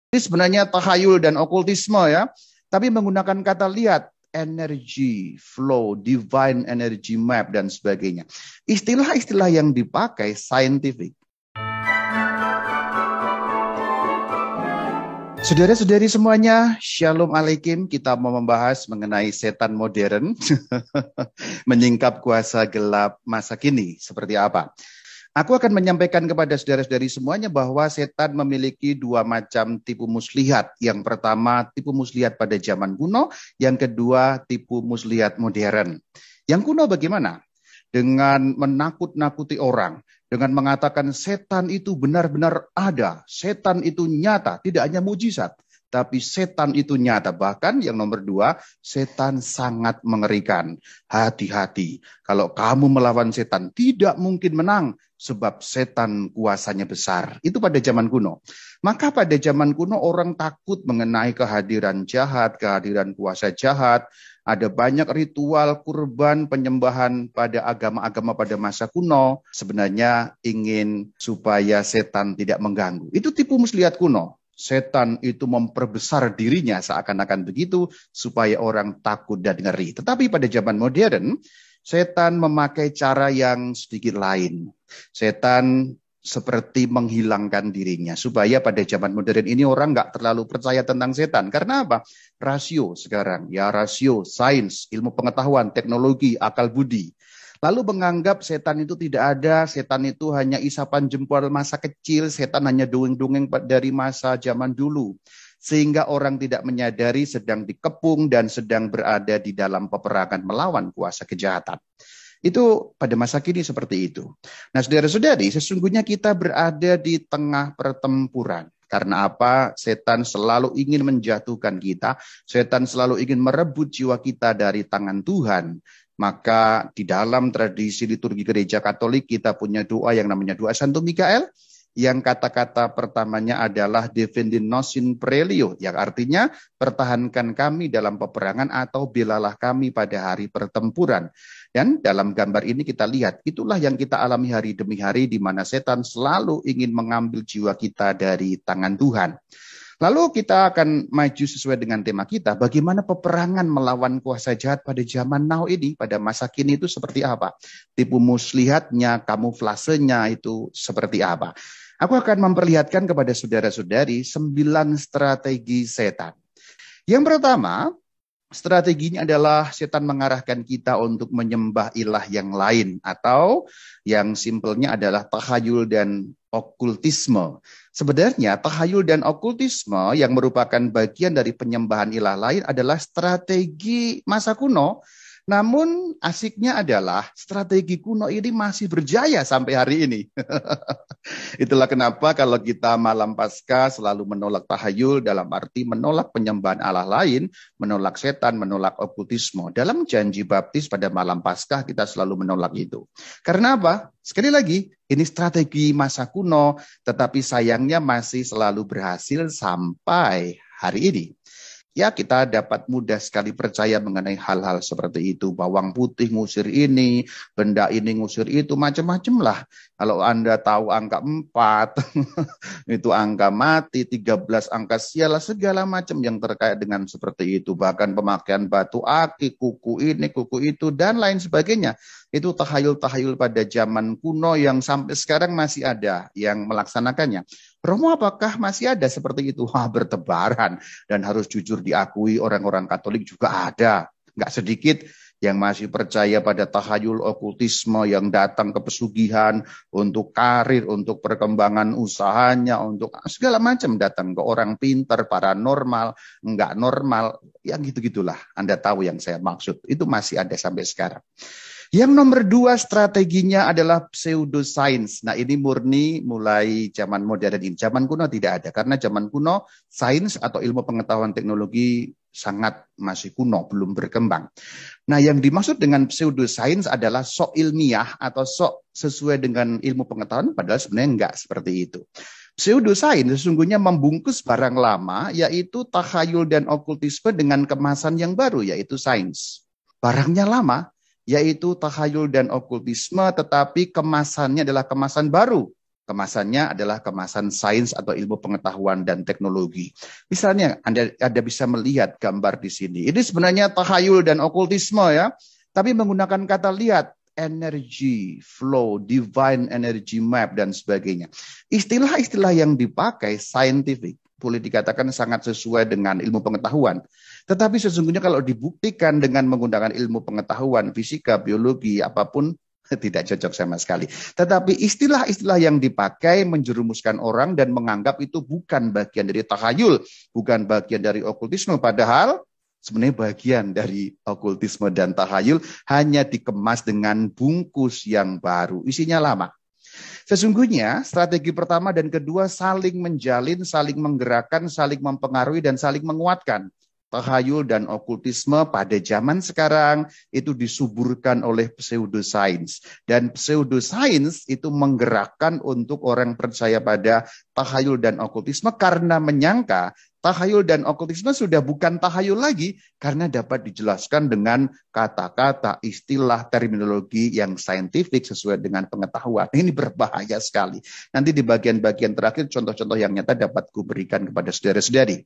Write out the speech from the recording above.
Ini sebenarnya tahayul dan okultisme ya, tapi menggunakan kata lihat, energy flow, divine energy map dan sebagainya. Istilah-istilah yang dipakai scientific. Saudara-saudari semuanya, Shalom Alaikum. Kita mau membahas mengenai setan modern, menyingkap kuasa gelap masa kini. Seperti apa? Aku akan menyampaikan kepada saudara-saudari semuanya bahwa setan memiliki dua macam tipu muslihat. Yang pertama, tipu muslihat pada zaman kuno. Yang kedua, tipu muslihat modern. Yang kuno bagaimana? Dengan menakut-nakuti orang. Dengan mengatakan setan itu benar-benar ada. Setan itu nyata. Tidak hanya mujizat. Tapi setan itu nyata. Bahkan yang nomor dua, setan sangat mengerikan. Hati-hati. Kalau kamu melawan setan, tidak mungkin menang. Sebab setan kuasanya besar. Itu pada zaman kuno. Maka pada zaman kuno orang takut mengenai kehadiran jahat, kehadiran kuasa jahat. Ada banyak ritual kurban penyembahan pada agama-agama pada masa kuno. Sebenarnya ingin supaya setan tidak mengganggu. Itu tipu muslihat kuno. Setan itu memperbesar dirinya seakan-akan begitu supaya orang takut dan ngeri. Tetapi pada zaman modern, setan memakai cara yang sedikit lain. Setan seperti menghilangkan dirinya. Supaya pada zaman modern ini orang nggak terlalu percaya tentang setan. Karena apa? Rasio sekarang. Ya rasio, sains, ilmu pengetahuan, teknologi, akal budi. Lalu menganggap setan itu tidak ada, setan itu hanya isapan jempol masa kecil, setan hanya dongeng-dongeng dari masa zaman dulu. Sehingga orang tidak menyadari sedang dikepung dan sedang berada di dalam peperangan melawan kuasa kejahatan. Itu pada masa kini seperti itu. Nah saudara-saudari, sesungguhnya kita berada di tengah pertempuran. Karena apa? Setan selalu ingin menjatuhkan kita. Setan selalu ingin merebut jiwa kita dari tangan Tuhan. Maka di dalam tradisi liturgi gereja Katolik kita punya doa yang namanya doa Santo Mikael. Yang kata-kata pertamanya adalah Defendi nos in prelio. Yang artinya pertahankan kami dalam peperangan atau belalah kami pada hari pertempuran. Dan dalam gambar ini kita lihat, itulah yang kita alami hari demi hari di mana setan selalu ingin mengambil jiwa kita dari tangan Tuhan. Lalu kita akan maju sesuai dengan tema kita, bagaimana peperangan melawan kuasa jahat pada zaman now ini, pada masa kini itu seperti apa? Tipu muslihatnya, kamuflasenya itu seperti apa? Aku akan memperlihatkan kepada saudara-saudari 9 strategi setan. Yang pertama, strateginya adalah setan mengarahkan kita untuk menyembah ilah yang lain atau yang simpelnya adalah tahayul dan okultisme. Sebenarnya tahayul dan okultisme yang merupakan bagian dari penyembahan ilah lain adalah strategi masa kuno. Namun asiknya adalah strategi kuno ini masih berjaya sampai hari ini. Itulah kenapa kalau kita malam Paskah selalu menolak tahayul dalam arti menolak penyembahan Allah lain, menolak setan, menolak okultisme. Dalam janji baptis pada malam Paskah kita selalu menolak itu. Karena apa? Sekali lagi, ini strategi masa kuno, tetapi sayangnya masih selalu berhasil sampai hari ini. Ya kita dapat mudah sekali percaya mengenai hal-hal seperti itu. Bawang putih ngusir ini, benda ini ngusir itu, macam-macam lah. Kalau Anda tahu angka 4, itu angka mati, 13 angka sial, segala macam yang terkait dengan seperti itu. Bahkan pemakaian batu akik, kuku ini, kuku itu, dan lain sebagainya. Itu tahayul-tahayul pada zaman kuno yang sampai sekarang masih ada yang melaksanakannya. Romo apakah masih ada seperti itu? Wah, bertebaran. Dan harus jujur diakui orang-orang Katolik juga ada. Nggak sedikit yang masih percaya pada tahayul okultisme yang datang ke pesugihan untuk karir, untuk perkembangan usahanya, untuk segala macam datang ke orang pintar, paranormal, nggak normal. Ya gitu-gitulah. Anda tahu yang saya maksud. Itu masih ada sampai sekarang. Yang nomor 2 strateginya adalah pseudoscience. Nah ini murni mulai zaman modern ini. Zaman kuno tidak ada. Karena zaman kuno sains atau ilmu pengetahuan teknologi sangat masih kuno, belum berkembang. Nah yang dimaksud dengan pseudoscience adalah sok ilmiah atau sok sesuai dengan ilmu pengetahuan. Padahal sebenarnya enggak seperti itu. Pseudoscience sesungguhnya membungkus barang lama yaitu tahayul dan okultisme dengan kemasan yang baru yaitu sains. Barangnya lama yaitu tahayul dan okultisme, tetapi kemasannya adalah kemasan baru. Kemasannya adalah kemasan sains atau ilmu pengetahuan dan teknologi. Misalnya Anda bisa melihat gambar di sini. Ini sebenarnya tahayul dan okultisme ya. Tapi menggunakan kata lihat, energy, flow, divine energy map, dan sebagainya. Istilah-istilah yang dipakai scientific, boleh dikatakan sangat sesuai dengan ilmu pengetahuan. Tetapi sesungguhnya kalau dibuktikan dengan menggunakan ilmu pengetahuan, fisika, biologi, apapun, tidak cocok sama sekali. Tetapi istilah-istilah yang dipakai menjerumuskan orang dan menganggap itu bukan bagian dari tahayul, bukan bagian dari okultisme. Padahal sebenarnya bagian dari okultisme dan tahayul, hanya dikemas dengan bungkus yang baru. Isinya lama. Sesungguhnya strategi pertama dan kedua saling menjalin, saling menggerakkan, saling mempengaruhi, dan saling menguatkan. Tahayul dan okultisme pada zaman sekarang itu disuburkan oleh pseudosains. Dan pseudosains itu menggerakkan untuk orang percaya pada tahayul dan okultisme karena menyangka tahayul dan okultisme sudah bukan tahayul lagi karena dapat dijelaskan dengan kata-kata, istilah, terminologi yang saintifik sesuai dengan pengetahuan. Ini berbahaya sekali. Nanti di bagian-bagian terakhir contoh-contoh yang nyata dapat kuberikan kepada saudara-saudari.